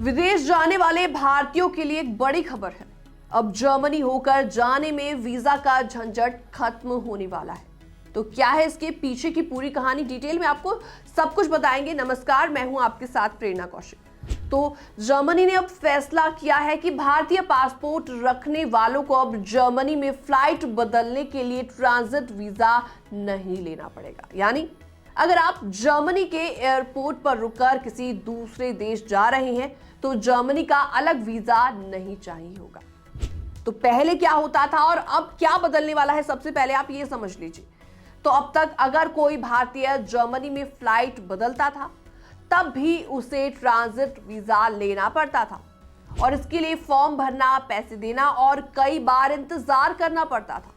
विदेश जाने वाले भारतीयों के लिए एक बड़ी खबर है। अब जर्मनी होकर जाने में वीजा का झंझट खत्म होने वाला है। तो क्या है इसके पीछे की पूरी कहानी, डिटेल में आपको सब कुछ बताएंगे। नमस्कार, मैं हूं आपके साथ प्रेरणा कौशिक। तो जर्मनी ने अब फैसला किया है कि भारतीय पासपोर्ट रखने वालों को अब जर्मनी में फ्लाइट बदलने के लिए ट्रांजिट वीजा नहीं लेना पड़ेगा। यानी अगर आप जर्मनी के एयरपोर्ट पर रुककर किसी दूसरे देश जा रहे हैं तो जर्मनी का अलग वीजा नहीं चाहिए होगा। तो पहले क्या होता था और अब क्या बदलने वाला है, सबसे पहले आप ये समझ लीजिए। तो अब तक अगर कोई भारतीय जर्मनी में फ्लाइट बदलता था तब भी उसे ट्रांजिट वीजा लेना पड़ता था और इसके लिए फॉर्म भरना, पैसे देना और कई बार इंतजार करना पड़ता था।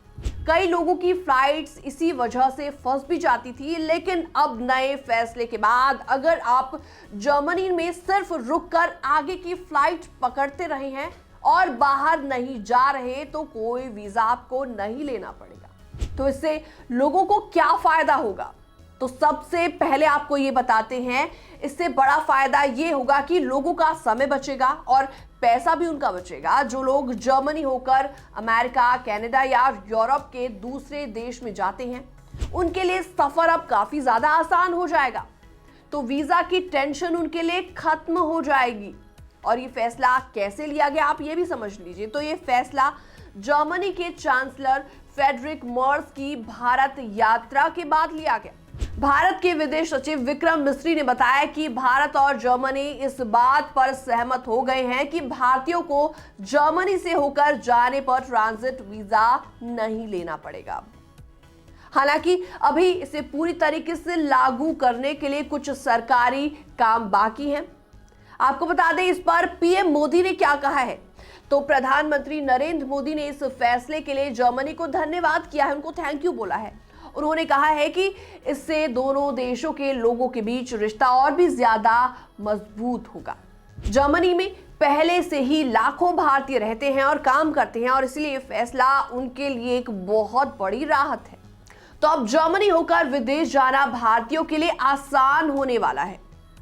कई लोगों की फ्लाइट्स इसी वजह से फंस भी जाती थी। लेकिन अब नए फैसले के बाद अगर आप जर्मनी में सिर्फ रुककर आगे की फ्लाइट पकड़ते रहे हैं और बाहर नहीं जा रहे तो कोई वीजा आपको नहीं लेना पड़ेगा। तो इससे लोगों को क्या फायदा होगा? तो सबसे पहले आपको ये बताते हैं, इससे बड़ा फायदा ये होगा कि लोगों का समय बचेगा और पैसा भी उनका बचेगा। जो लोग जर्मनी होकर अमेरिका, कनाडा या यूरोप के दूसरे देश में जाते हैं उनके लिए सफर अब काफी ज्यादा आसान हो जाएगा। तो वीजा की टेंशन उनके लिए खत्म हो जाएगी। और ये फैसला कैसे लिया गया आप ये भी समझ लीजिए। तो ये फैसला जर्मनी के चांसलर फ्रेडरिक मर्ज की भारत यात्रा के बाद लिया गया। भारत के विदेश सचिव विक्रम मिस्री ने बताया कि भारत और जर्मनी इस बात पर सहमत हो गए हैं कि भारतीयों को जर्मनी से होकर जाने पर ट्रांजिट वीजा नहीं लेना पड़ेगा। हालांकि अभी इसे पूरी तरीके से लागू करने के लिए कुछ सरकारी काम बाकी हैं। आपको बता दें इस पर पीएम मोदी ने क्या कहा है। तो प्रधानमंत्री नरेंद्र मोदी ने इस फैसले के लिए जर्मनी को धन्यवाद किया है, उनको थैंक यू बोला है। उन्होंने कहा है कि इससे दोनों देशों के लोगों के बीच रिश्ता और भी ज्यादा मजबूत होगा। जर्मनी में पहले से ही लाखों भारतीय रहते हैं और काम करते हैं और इसलिए फैसला उनके लिए एक बहुत बड़ी राहत है। तो अब जर्मनी होकर विदेश जाना भारतीयों के लिए आसान होने वाला है।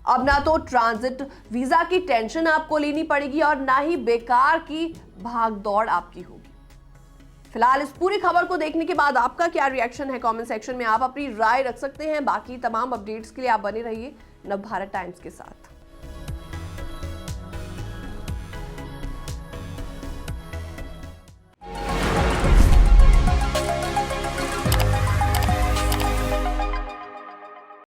अब ना तो ट्रांजिट वीजा की टेंशन आपको लेनी पड़ेगी और ना ही बेकार की भागदौड़ आपकी होगी। फिलहाल इस पूरी खबर को देखने के बाद आपका क्या रिएक्शन है, कमेंट सेक्शन में आप अपनी राय रख सकते हैं। बाकी तमाम अपडेट्स के लिए आप बने रहिए नवभारत टाइम्स के साथ।